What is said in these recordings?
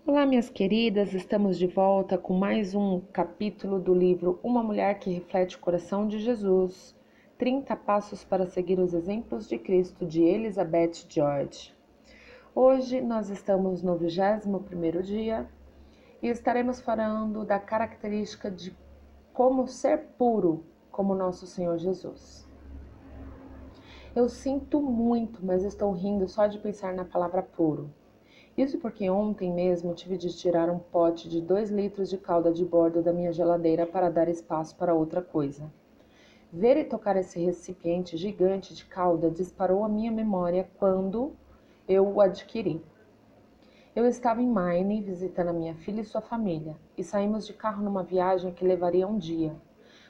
Olá, minhas queridas, estamos de volta com mais um capítulo do livro Uma Mulher que Reflete o Coração de Jesus, 30 Passos para Seguir os Exemplos de Cristo, de Elizabeth George. Hoje nós estamos no 21º dia e estaremos falando da característica de como ser puro como nosso Senhor Jesus. Eu sinto muito, mas estou rindo só de pensar na palavra puro. Isso porque ontem mesmo tive de tirar um pote de 2 litros de calda de bordo da minha geladeira para dar espaço para outra coisa. Ver e tocar esse recipiente gigante de calda disparou a minha memória quando eu o adquiri. Eu estava em Maine visitando a minha filha e sua família, e saímos de carro numa viagem que levaria um dia.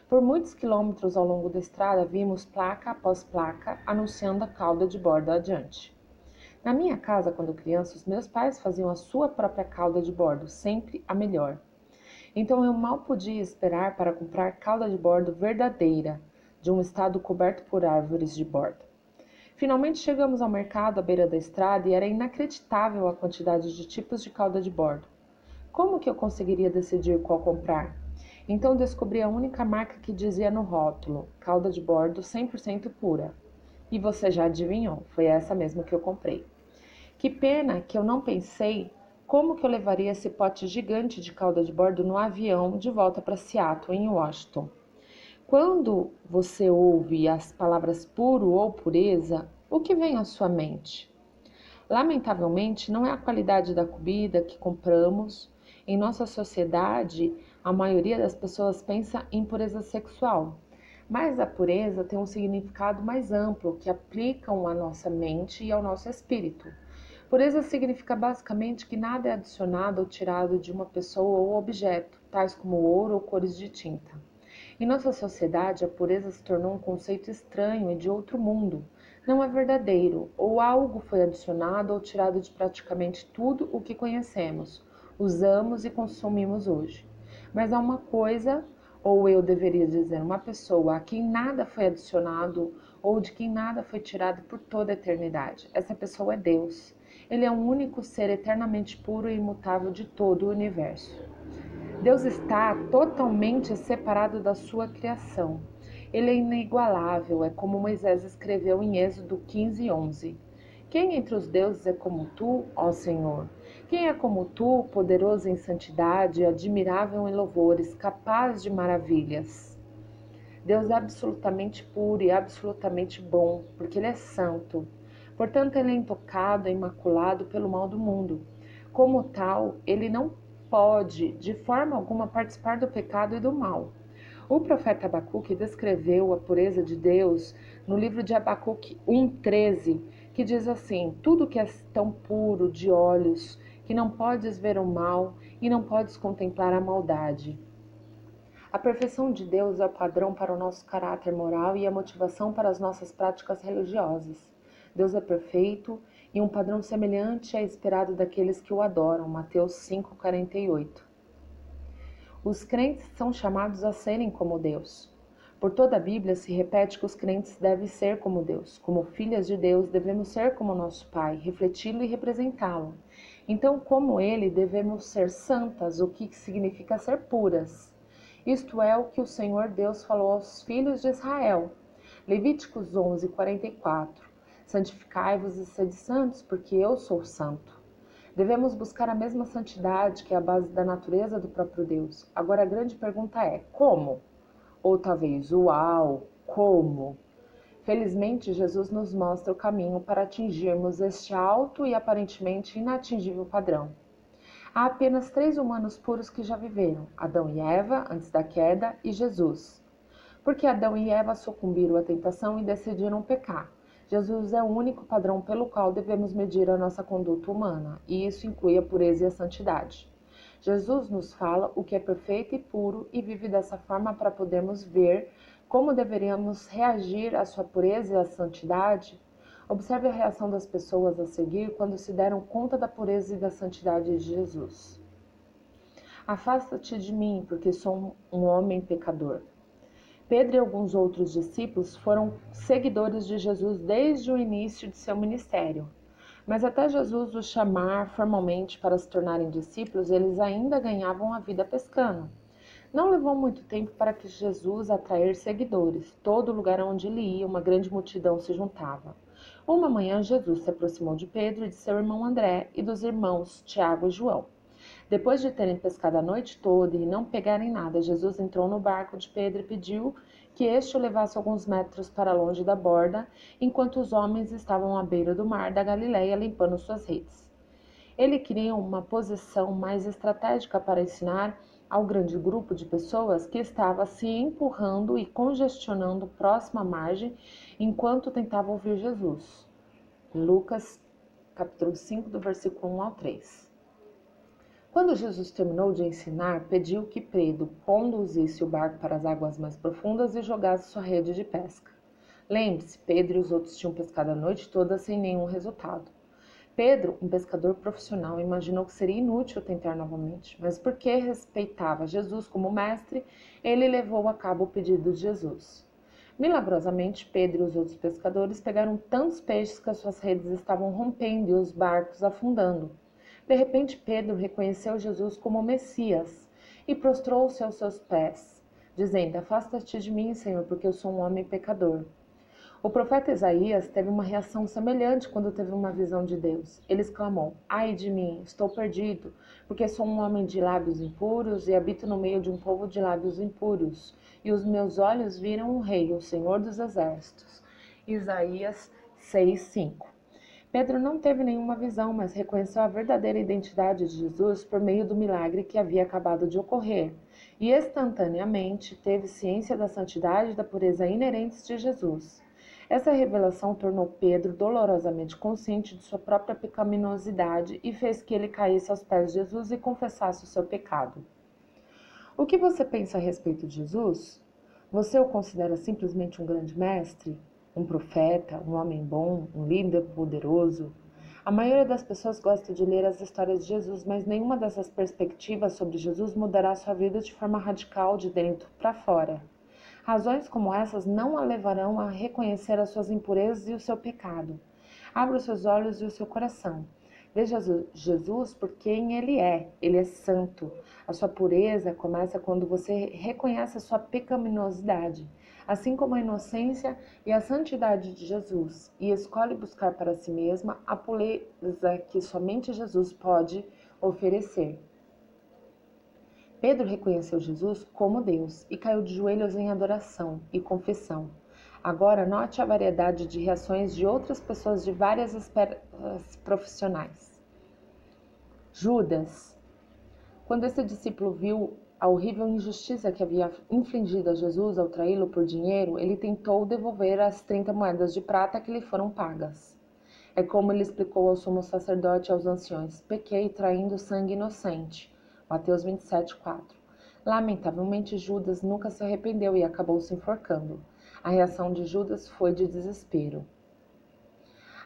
Por muitos quilômetros ao longo da estrada vimos placa após placa anunciando a calda de bordo adiante. Na minha casa, quando criança, os meus pais faziam a sua própria calda de bordo, sempre a melhor. Então eu mal podia esperar para comprar calda de bordo verdadeira, de um estado coberto por árvores de bordo. Finalmente chegamos ao mercado à beira da estrada e era inacreditável a quantidade de tipos de calda de bordo. Como que eu conseguiria decidir qual comprar? Então descobri a única marca que dizia no rótulo, calda de bordo 100% pura. E você já adivinhou, foi essa mesmo que eu comprei. Que pena que eu não pensei como que eu levaria esse pote gigante de calda de bordo no avião de volta para Seattle, em Washington. Quando você ouve as palavras puro ou pureza, o que vem à sua mente? Lamentavelmente, não é a qualidade da comida que compramos. Em nossa sociedade, a maioria das pessoas pensa em pureza sexual. Mas a pureza tem um significado mais amplo que aplicam à nossa mente e ao nosso espírito. Pureza significa basicamente que nada é adicionado ou tirado de uma pessoa ou objeto, tais como ouro ou cores de tinta. Em nossa sociedade, a pureza se tornou um conceito estranho e de outro mundo. Não é verdadeiro, ou algo foi adicionado ou tirado de praticamente tudo o que conhecemos, usamos e consumimos hoje. Mas há uma coisa, ou eu deveria dizer, uma pessoa a quem nada foi adicionado ou de quem nada foi tirado por toda a eternidade. Essa pessoa é Deus. Ele é o único ser eternamente puro e imutável de todo o universo. Deus está totalmente separado da sua criação. Ele é inigualável, é como Moisés escreveu em Êxodo 15:11. Quem entre os deuses é como tu, ó Senhor? Quem é como tu, poderoso em santidade, admirável em louvores, capaz de maravilhas? Deus é absolutamente puro e absolutamente bom, porque Ele é santo. Portanto, Ele é intocado, é imaculado pelo mal do mundo. Como tal, Ele não pode, de forma alguma, participar do pecado e do mal. O profeta Abacuque descreveu a pureza de Deus no livro de Abacuque 1:13, que diz assim: tudo que é tão puro de olhos, que não podes ver o mal e não podes contemplar a maldade. A perfeição de Deus é o padrão para o nosso caráter moral e a motivação para as nossas práticas religiosas. Deus é perfeito e um padrão semelhante é esperado daqueles que o adoram. Mateus 5:48. Os crentes são chamados a serem como Deus. Por toda a Bíblia se repete que os crentes devem ser como Deus. Como filhas de Deus, devemos ser como nosso Pai, refleti-lo e representá-lo. Então, como Ele, devemos ser santas, o que significa ser puras. Isto é o que o Senhor Deus falou aos filhos de Israel. Levíticos 11:44. Santificai-vos e sede santos, porque eu sou santo. Devemos buscar a mesma santidade que é a base da natureza do próprio Deus. Agora a grande pergunta é: como? Ou talvez, uau, como? Felizmente, Jesus nos mostra o caminho para atingirmos este alto e aparentemente inatingível padrão. Há apenas 3 humanos puros que já viveram: Adão e Eva, antes da queda, e Jesus. Porque Adão e Eva sucumbiram à tentação e decidiram pecar. Jesus é o único padrão pelo qual devemos medir a nossa conduta humana, e isso inclui a pureza e a santidade. Jesus nos fala o que é perfeito e puro e vive dessa forma para podermos ver como deveríamos reagir à sua pureza e à santidade. Observe a reação das pessoas a seguir quando se deram conta da pureza e da santidade de Jesus. Afasta-te de mim, porque sou um homem pecador. Pedro e alguns outros discípulos foram seguidores de Jesus desde o início de seu ministério. Mas até Jesus os chamar formalmente para se tornarem discípulos, eles ainda ganhavam a vida pescando. Não levou muito tempo para que Jesus atrair seguidores. Todo lugar onde ele ia, uma grande multidão se juntava. Uma manhã, Jesus se aproximou de Pedro e de seu irmão André e dos irmãos Tiago e João. Depois de terem pescado a noite toda e não pegarem nada, Jesus entrou no barco de Pedro e pediu que este o levasse alguns metros para longe da borda, enquanto os homens estavam à beira do mar da Galileia limpando suas redes. Ele queria uma posição mais estratégica para ensinar ao grande grupo de pessoas que estava se empurrando e congestionando próximo à margem enquanto tentava ouvir Jesus. Lucas, capítulo 5, do versículo 1 ao 3. Quando Jesus terminou de ensinar, pediu que Pedro conduzisse o barco para as águas mais profundas e jogasse sua rede de pesca. Lembre-se, Pedro e os outros tinham pescado a noite toda sem nenhum resultado. Pedro, um pescador profissional, imaginou que seria inútil tentar novamente, mas porque respeitava Jesus como mestre, ele levou a cabo o pedido de Jesus. Milagrosamente, Pedro e os outros pescadores pegaram tantos peixes que as suas redes estavam rompendo e os barcos afundando. De repente, Pedro reconheceu Jesus como Messias e prostrou-se aos seus pés, dizendo: Afasta-te de mim, Senhor, porque eu sou um homem pecador. O profeta Isaías teve uma reação semelhante quando teve uma visão de Deus. Ele exclamou: Ai de mim, estou perdido, porque sou um homem de lábios impuros e habito no meio de um povo de lábios impuros. E os meus olhos viram o Rei, o Senhor dos Exércitos. Isaías 6:5. Pedro não teve nenhuma visão, mas reconheceu a verdadeira identidade de Jesus por meio do milagre que havia acabado de ocorrer, e instantaneamente teve ciência da santidade e da pureza inerentes de Jesus. Essa revelação tornou Pedro dolorosamente consciente de sua própria pecaminosidade e fez que ele caísse aos pés de Jesus e confessasse o seu pecado. O que você pensa a respeito de Jesus? Você o considera simplesmente um grande mestre? Um profeta? Um homem bom? Um líder poderoso? A maioria das pessoas gosta de ler as histórias de Jesus, mas nenhuma dessas perspectivas sobre Jesus mudará sua vida de forma radical de dentro para fora. Razões como essas não a levarão a reconhecer as suas impurezas e o seu pecado. Abra os seus olhos e o seu coração. Veja Jesus por quem ele é. Ele é santo. A sua pureza começa quando você reconhece a sua pecaminosidade, assim como a inocência e a santidade de Jesus, e escolhe buscar para si mesma a pureza que somente Jesus pode oferecer. Pedro reconheceu Jesus como Deus e caiu de joelhos em adoração e confissão. Agora, note a variedade de reações de outras pessoas de várias esferas profissionais. Judas. Quando esse discípulo viu a horrível injustiça que havia infligido a Jesus ao traí-lo por dinheiro, ele tentou devolver as 30 moedas de prata que lhe foram pagas. É como ele explicou ao sumo sacerdote e aos anciões: pequei traindo sangue inocente. Mateus 27:4. Lamentavelmente, Judas nunca se arrependeu e acabou se enforcando. A reação de Judas foi de desespero.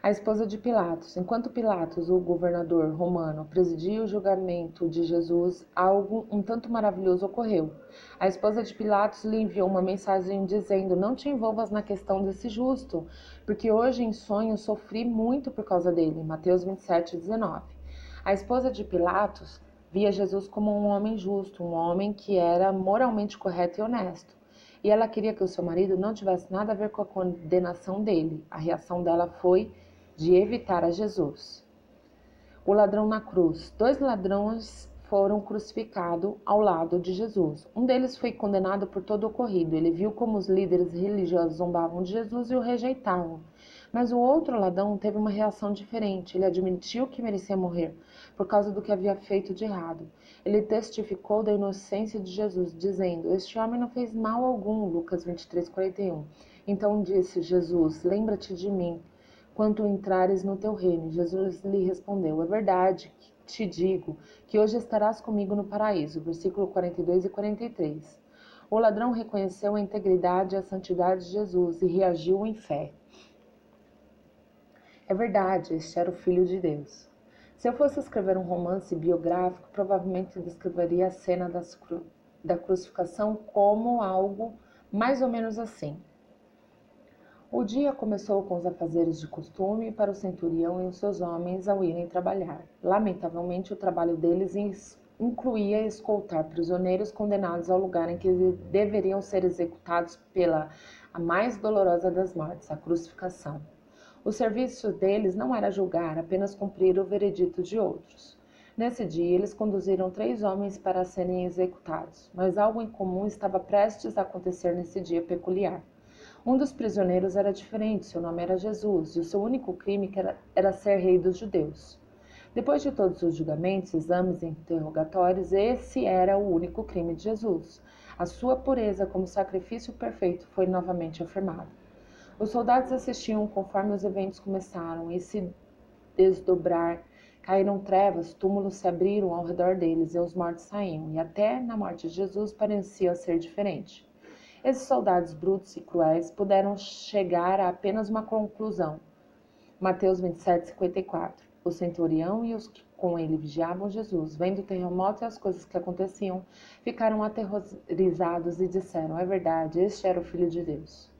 A esposa de Pilatos. Enquanto Pilatos, o governador romano, presidia o julgamento de Jesus, algo um tanto maravilhoso ocorreu. A esposa de Pilatos lhe enviou uma mensagem dizendo: Não te envolvas na questão desse justo, porque hoje em sonho sofri muito por causa dele. Mateus 27:19. A esposa de Pilatos via Jesus como um homem justo, um homem que era moralmente correto e honesto. E ela queria que o seu marido não tivesse nada a ver com a condenação dele. A reação dela foi de evitar a Jesus. O ladrão na cruz. 2 ladrões foram crucificados ao lado de Jesus. Um deles foi condenado por todo o ocorrido. Ele viu como os líderes religiosos zombavam de Jesus e o rejeitavam. Mas o outro ladrão teve uma reação diferente. Ele admitiu que merecia morrer por causa do que havia feito de errado. Ele testificou da inocência de Jesus, dizendo: Este homem não fez mal algum. Lucas 23:41. Então disse Jesus: Lembra-te de mim quando entrares no teu reino. Jesus lhe respondeu: É verdade, te digo, que hoje estarás comigo no paraíso. Versículo 42 e 43. O ladrão reconheceu a integridade e a santidade de Jesus e reagiu em fé. É verdade, este era o Filho de Deus. Se eu fosse escrever um romance biográfico, provavelmente descreveria a cena da crucificação como algo mais ou menos assim. O dia começou com os afazeres de costume para o centurião e os seus homens ao irem trabalhar. Lamentavelmente, o trabalho deles incluía escoltar prisioneiros condenados ao lugar em que deveriam ser executados pela a mais dolorosa das mortes, a crucificação. O serviço deles não era julgar, apenas cumprir o veredito de outros. Nesse dia, eles conduziram 3 homens para serem executados, mas algo incomum estava prestes a acontecer nesse dia peculiar. Um dos prisioneiros era diferente, seu nome era Jesus, e o seu único crime era ser rei dos judeus. Depois de todos os julgamentos, exames e interrogatórios, esse era o único crime de Jesus. A sua pureza como sacrifício perfeito foi novamente afirmada. Os soldados assistiam conforme os eventos começaram e se desdobrar. Caíram trevas, túmulos se abriram ao redor deles e os mortos saíam, e até na morte de Jesus parecia ser diferente. Esses soldados brutos e cruéis puderam chegar a apenas uma conclusão. Mateus 27:54. O centurião e os que com ele vigiavam Jesus, vendo o terremoto e as coisas que aconteciam, ficaram aterrorizados e disseram: é verdade, este era o Filho de Deus.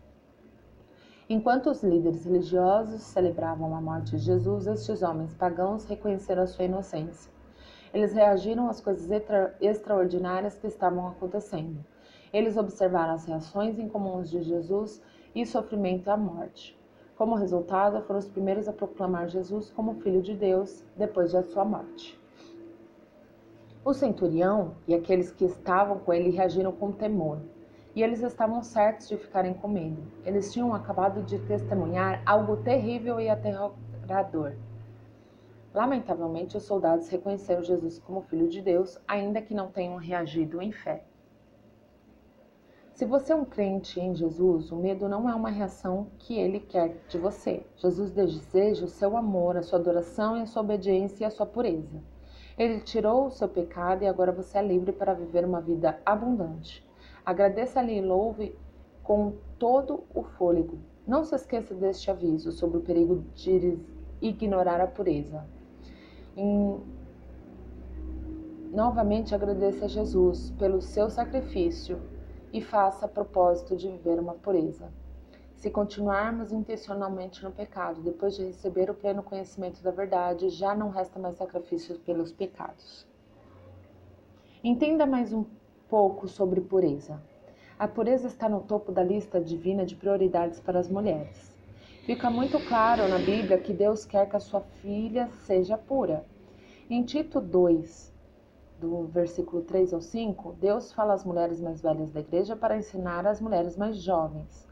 Enquanto os líderes religiosos celebravam a morte de Jesus, estes homens pagãos reconheceram a sua inocência. Eles reagiram às coisas extraordinárias que estavam acontecendo. Eles observaram as reações incomuns de Jesus e sofrimento e a morte. Como resultado, foram os primeiros a proclamar Jesus como Filho de Deus depois de sua morte. O centurião e aqueles que estavam com ele reagiram com temor. E eles estavam certos de ficarem com medo. Eles tinham acabado de testemunhar algo terrível e aterrador. Lamentavelmente, os soldados reconheceram Jesus como Filho de Deus, ainda que não tenham reagido em fé. Se você é um crente em Jesus, o medo não é uma reação que ele quer de você. Jesus deseja o seu amor, a sua adoração e a sua obediência e a sua pureza. Ele tirou o seu pecado e agora você é livre para viver uma vida abundante. Agradeça-lhe e louve com todo o fôlego. Não se esqueça deste aviso sobre o perigo de ignorar a pureza. Novamente agradeça a Jesus pelo seu sacrifício e faça propósito de viver uma pureza. Se continuarmos intencionalmente no pecado, depois de receber o pleno conhecimento da verdade, já não resta mais sacrifício pelos pecados. Entenda mais um pouco sobre pureza. A pureza está no topo da lista divina de prioridades para as mulheres. Fica muito claro na Bíblia que Deus quer que a sua filha seja pura. Em Tito 2, do versículo 3 ao 5, Deus fala às mulheres mais velhas da igreja para ensinar às mulheres mais jovens.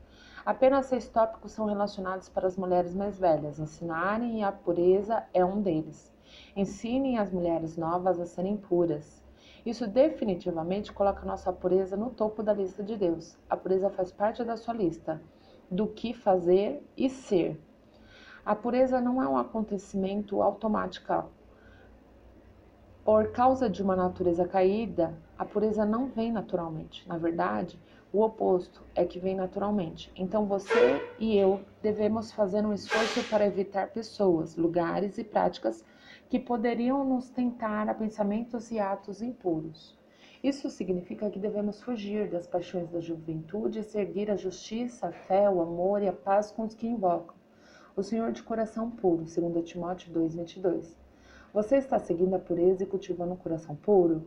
Apenas 6 tópicos são relacionados para as mulheres mais velhas. Ensinarem a pureza é um deles. Ensinem as mulheres novas a serem puras. Isso definitivamente coloca nossa pureza no topo da lista de Deus. A pureza faz parte da sua lista, do que fazer e ser. A pureza não é um acontecimento automático. Por causa de uma natureza caída, a pureza não vem naturalmente. Na verdade, o oposto é que vem naturalmente. Então você e eu devemos fazer um esforço para evitar pessoas, lugares e práticas que poderiam nos tentar a pensamentos e atos impuros. Isso significa que devemos fugir das paixões da juventude e seguir a justiça, a fé, o amor e a paz com os que invocam o Senhor de coração puro, 2 Timóteo 2:22. Você está seguindo a pureza e cultivando um coração puro?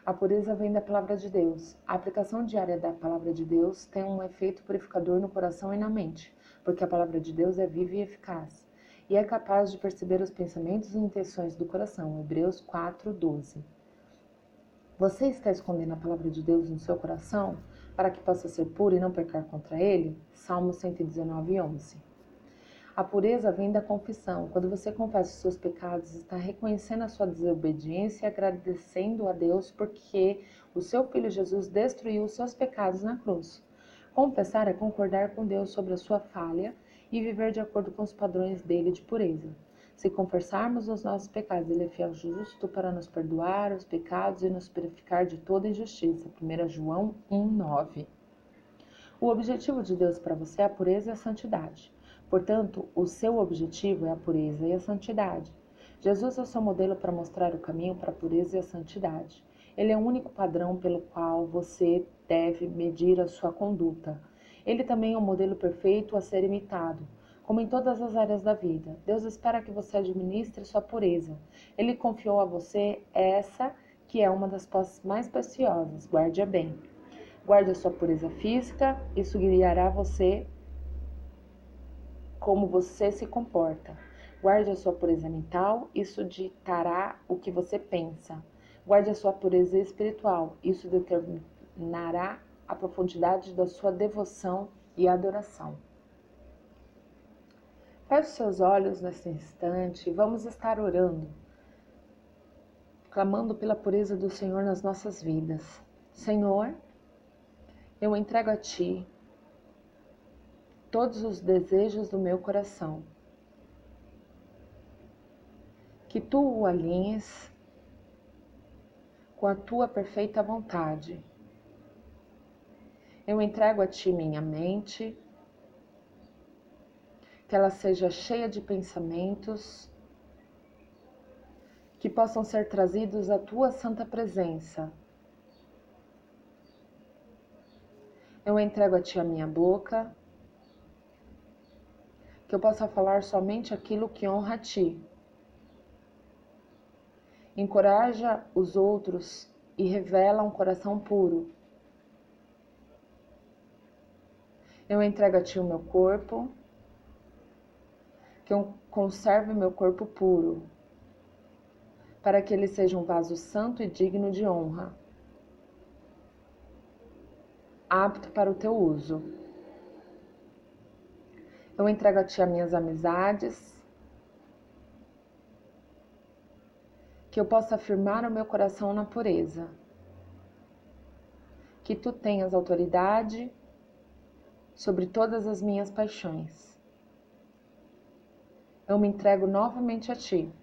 A pureza vem da palavra de Deus. A aplicação diária da palavra de Deus tem um efeito purificador no coração e na mente, porque a palavra de Deus é viva e eficaz, e é capaz de perceber os pensamentos e intenções do coração. Hebreus 4:12. Você está escondendo a palavra de Deus no seu coração para que possa ser puro e não pecar contra ele? Salmo 119:11. A pureza vem da confissão. Quando você confessa os seus pecados, está reconhecendo a sua desobediência e agradecendo a Deus porque o seu Filho Jesus destruiu os seus pecados na cruz. Confessar é concordar com Deus sobre a sua falha e viver de acordo com os padrões dele de pureza. Se confessarmos os nossos pecados, ele é fiel e justo para nos perdoar os pecados e nos purificar de toda injustiça. 1 João 1:9. O objetivo de Deus para você é a pureza e a santidade. Portanto, o seu objetivo é a pureza e a santidade. Jesus é o seu modelo para mostrar o caminho para a pureza e a santidade. Ele é o único padrão pelo qual você deve medir a sua conduta. Ele também é um modelo perfeito a ser imitado, como em todas as áreas da vida. Deus espera que você administre sua pureza. Ele confiou a você essa, que é uma das posses mais preciosas. Guarde-a bem. Guarde a sua pureza física, isso guiará você como você se comporta. Guarde a sua pureza mental, isso ditará o que você pensa. Guarde a sua pureza espiritual, isso determinará a profundidade da sua devoção e adoração. Feche seus olhos nesse instante e vamos estar orando, clamando pela pureza do Senhor nas nossas vidas. Senhor, eu entrego a Ti todos os desejos do meu coração. Que Tu o alinhes com a Tua perfeita vontade. Eu entrego a Ti minha mente, que ela seja cheia de pensamentos que possam ser trazidos à Tua santa presença. Eu entrego a Ti a minha boca, que eu possa falar somente aquilo que honra a Ti. Encoraja os outros e revela um coração puro. Eu entrego a Ti o meu corpo, que eu conserve o meu corpo puro, para que ele seja um vaso santo e digno de honra, apto para o Teu uso. Eu entrego a Ti as minhas amizades, que eu possa afirmar o meu coração na pureza, que Tu tenhas autoridade sobre todas as minhas paixões. Eu me entrego novamente a Ti.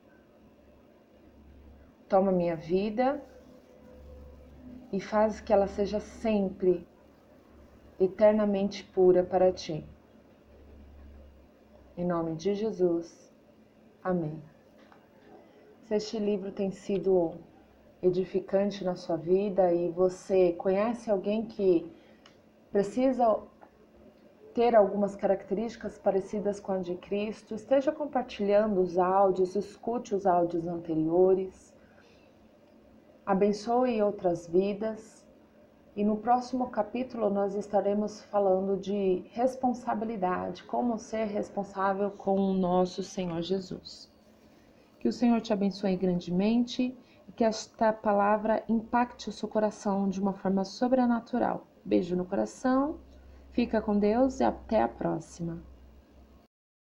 Toma minha vida e faz que ela seja sempre, eternamente pura para Ti. Em nome de Jesus. Amém. Se este livro tem sido edificante na sua vida e você conhece alguém que precisa ter algumas características parecidas com a de Cristo, esteja compartilhando os áudios, escute os áudios anteriores, abençoe outras vidas. E no próximo capítulo nós estaremos falando de responsabilidade, como ser responsável com o nosso Senhor Jesus. Que o Senhor te abençoe grandemente e que esta palavra impacte o seu coração de uma forma sobrenatural. Beijo no coração, fica com Deus e até a próxima.